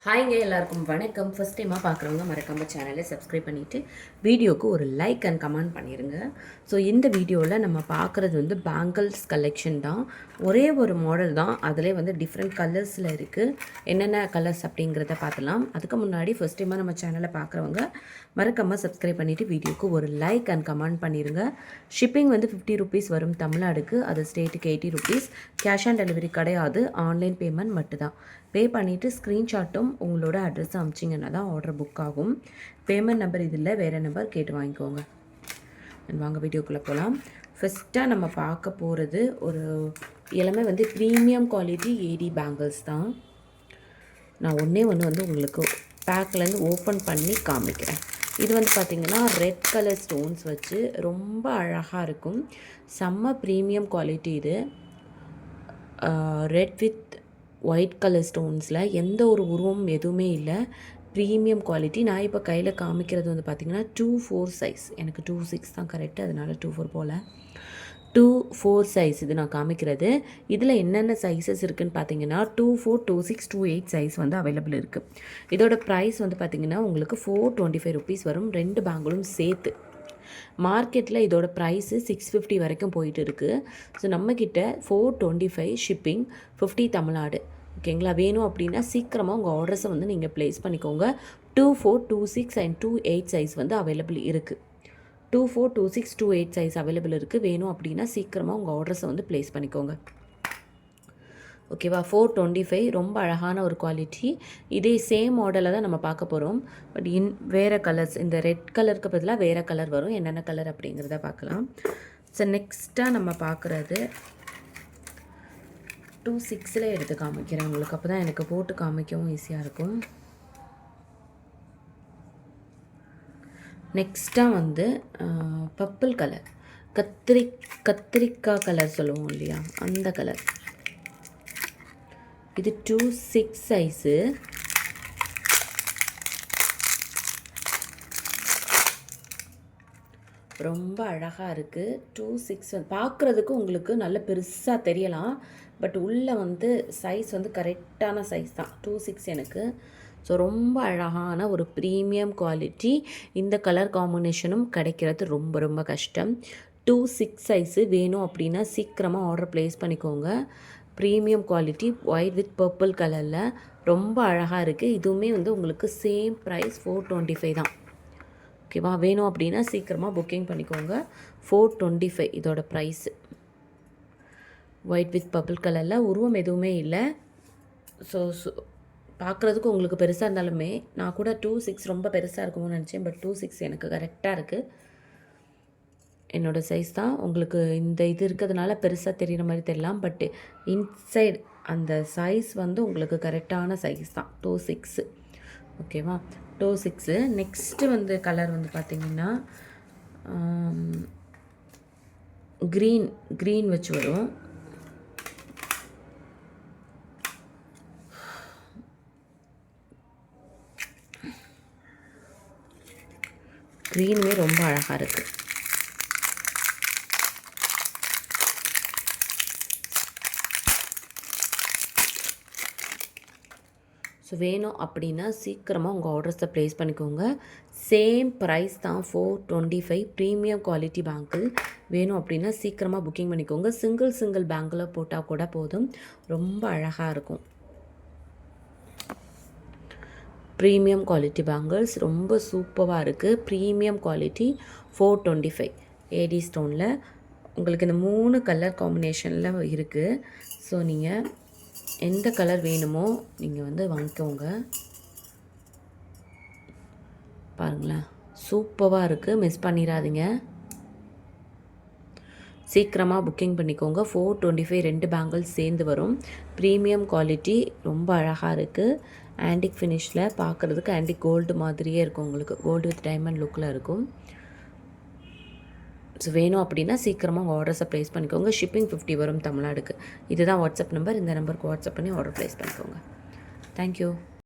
ஹாய்ங்க எல்லாருக்கும் வணக்கம். ஃபஸ்ட் டைமாக பார்க்குறவங்க மறக்காம சேனலை சப்ஸ்கிரைப் பண்ணிவிட்டு வீடியோக்கு ஒரு லைக் அண்ட் கமெண்ட் பண்ணிடுங்க. ஸோ இந்த வீடியோவில் நம்ம பார்க்குறது வந்து பேங்கிள்ஸ் கலெக்ஷன் தான். ஒரே ஒரு மாடல் தான், அதிலே வந்து டிஃப்ரெண்ட் கலர்ஸில் இருக்குது. என்னென்ன கலர்ஸ் அப்படிங்கிறத பார்த்துலாம். அதுக்கு முன்னாடி ஃபஸ்ட் டைமாக நம்ம சேனலை பார்க்குறவங்க மறக்காமல் சப்ஸ்கிரைப் பண்ணிவிட்டு வீடியோக்கு ஒரு லைக் அண்ட் கமெண்ட் பண்ணிடுங்க. ஷிப்பிங் வந்து 50 ருபீஸ் வரும் தமிழ்நாடுக்கு, அது ஸ்டேட்டுக்கு 80 ருபீஸ். கேஷ் ஆன் டெலிவரி கிடையாது, ஆன்லைன் பேமெண்ட் மட்டும்தான். பே பண்ணிவிட்டு ஸ்க்ரீன்ஷாட்டும் உங்களோட அட்ரஸ் அனுப்பிச்சிங்கன்னா தான் ஆர்டர் புக் ஆகும். பேமெண்ட் நம்பர் இதில் வேறு நம்பர் கேட்டு வாங்கிக்கோங்க. வாங்க வீடியோக்குள்ளே போகலாம். ஃபஸ்ட்டாக நம்ம பார்க்க போகிறது ஒரு எல்லாமே வந்து ப்ரீமியம் குவாலிட்டி ஏடி பேங்கிள்ஸ் தான். நான் ஒன்று வந்து உங்களுக்கு பேக்லேருந்து ஓப்பன் பண்ணி காமிக்கிறேன். இது வந்து பார்த்திங்கன்னா ரெட் கலர் ஸ்டோன்ஸ் வச்சு ரொம்ப அழகாக இருக்கும். செம்ம ப்ரீமியம் குவாலிட்டி இது. ரெட் வித் ஒயிட் கலர் ஸ்டோன்ஸில் எந்த ஒரு உருவம் எதுவுமே இல்லை. Premium quality. நான் இப்போ கையில் காமிக்கிறது வந்து பார்த்திங்கன்னா 2-4 சைஸ். எனக்கு 2-6 தான் கரெக்டு, அதனால் 2-4 போல் 2-4 சைஸ் இது நான் காமிக்கிறது. இதில் என்னென்ன சைஸஸ் இருக்குதுன்னு பார்த்தீங்கன்னா 2-4, 2-6, 2-8 சைஸ் வந்து அவைலபிள் இருக்குது. இதோட ப்ரைஸ் வந்து பார்த்திங்கன்னா உங்களுக்கு 425 ருபீஸ் வரும், 2 பேங்கிளும் சேர்த்து. மார்க்கெட்டில் இதோட ப்ரைஸு 650 வரைக்கும் போயிட்டு இருக்குது. ஸோ நம்மக்கிட்ட 425 ஷிப்பிங், 50 தமிழ்நாடு. ஓகேங்களா? வேணும் அப்படின்னா சீக்கிரமாக உங்கள் ஆர்டர்ஸை வந்து நீங்கள் ப்ளேஸ் பண்ணிக்கோங்க. 2-4, 2-6 அண்ட் 2-8 சைஸ் வந்து அவைலபிள் இருக்குது. 2-4, 2-6, 2-8 சைஸ் அவைலபிள் இருக்குது. வேணும் அப்படின்னா சீக்கிரமாக உங்கள் ஆர்டர்ஸை வந்து ப்ளேஸ் பண்ணிக்கோங்க. ஓகேவா? 425 ரொம்ப அழகான ஒரு குவாலிட்டி. இதே சேம் மாடலில் தான் நம்ம பார்க்க போகிறோம். பட் வேறு கலர்ஸ், இந்த ரெட் கலருக்கு பதிலாக வேறு கலர் வரும். என்னென்ன கலர் அப்படிங்கிறத பார்க்கலாம். ஸோ நெக்ஸ்ட்டாக நம்ம பார்க்குறது 2-6 எடுத்து காமிக்கிறேன் உங்களுக்கு. அப்போ தான் எனக்கு போட்டு காமிக்கவும் ஈஸியாக இருக்கும். நெக்ஸ்ட்டாக வந்து பர்பிள் கலர், கத்திரிக்காய் கலர் சொல்லுவோம் இல்லையா, அந்த கலர். இது 2-6 சைஸு. ரொம்ப அழகாக இருக்குது. 2-6 பார்க்குறதுக்கு உங்களுக்கு நல்ல பெருசாக தெரியலாம், பட் உள்ளே வந்து சைஸ் வந்து கரெக்டான சைஸ் தான். 2-6 எனக்கு. ஸோ ரொம்ப அழகான ஒரு ப்ரீமியம் குவாலிட்டி. இந்த கலர் காம்பினேஷனும் கிடைக்கிறது ரொம்ப ரொம்ப கஷ்டம். 2-6 சைஸு வேணும் அப்படின்னா சீக்கிரமாக ஆர்டர் ப்ளேஸ் பண்ணிக்கோங்க. Premium quality, white with purple கலரில் ரொம்ப அழகாக இருக்குது. இதுவுமே வந்து உங்களுக்கு சேம் ப்ரைஸ் 425 தான். ஓகேவா? வேணும் அப்படின்னா சீக்கிரமாக புக்கிங் பண்ணிக்கோங்க. 425 இதோட ப்ரைஸு. ஒயிட் வித் பர்பிள் கலரில் உருவம் எதுவுமே இல்லை. ஸோ பார்க்குறதுக்கு உங்களுக்கு பெருசாக இருந்தாலுமே, நான் கூட 2-6 ரொம்ப பெருசாக இருக்குமோன்னு நினச்சேன். பட் 2-6 எனக்கு கரெக்டாக இருக்குது. என்னோடய சைஸ் தான். உங்களுக்கு இந்த இது இருக்கிறதுனால பெருசாக தெரிகிற மாதிரி தெரியலாம், பட் இன்சைட் அந்த சைஸ் வந்து உங்களுக்கு கரெக்டான சைஸ் தான். 2-6. ஓகேவா? 2-6. நெக்ஸ்ட்டு வந்து கலர் வந்து பார்த்திங்கன்னா க்ரீன் வச்சு வரும். க்ரீனுமே ரொம்ப அழகாக இருக்குது. ஸோ வேணும் அப்படின்னா சீக்கிரமாக உங்கள் ஆர்டர்ஸை ப்ளேஸ் பண்ணிக்கோங்க. சேம் ப்ரைஸ் தான், 425. Premium quality bangle. வேணும் அப்படின்னா சீக்கிரமாக புக்கிங் பண்ணிக்கோங்க. சிங்கிள் பேங்கில் போட்டால் கூட போதும், ரொம்ப அழகாக இருக்கும். ப்ரீமியம் குவாலிட்டி பேங்கிள்ஸ் ரொம்ப சூப்பராக இருக்குது. ப்ரீமியம் குவாலிட்டி 425 ஏடி ஸ்டோனில். உங்களுக்கு இந்த 3 கலர் காம்பினேஷனில் இருக்குது. ஸோ நீங்கள் எந்த கலர் வேணுமோ நீங்கள் வந்து வாங்கிக்கோங்க. பாருங்களேன், சூப்பராக இருக்குது. மிஸ் பண்ணிடாதீங்க, சீக்கிரமாக புக்கிங் பண்ணிக்கோங்க. 425 2 பேங்கிள்ஸ் சேர்ந்து வரும். ப்ரீமியம் குவாலிட்டி, ரொம்ப அழகாக இருக்குது. ஆன்டிக் ஃபினிஷில் பார்க்குறதுக்கு ஆன்டிக் கோல்டு மாதிரியே இருக்கும். உங்களுக்கு கோல்டு வித் டைமண்ட் லுக்கில் இருக்கும். ஸோ வேணும் அப்படின்னா சீக்கிரமாக உங்கள் ஆர்டர்ஸை ப்ளேஸ் பண்ணிக்கோங்க. ஷிப்பிங் 50 வரும் தமிழ்நாடுக்கு. இதுதான் வாட்ஸ்அப் நம்பர். இந்த நம்பருக்கு வாட்ஸ்அப் பண்ணி ஆர்டர் ப்ளேஸ் பண்ணிக்கோங்க. தேங்க்யூ.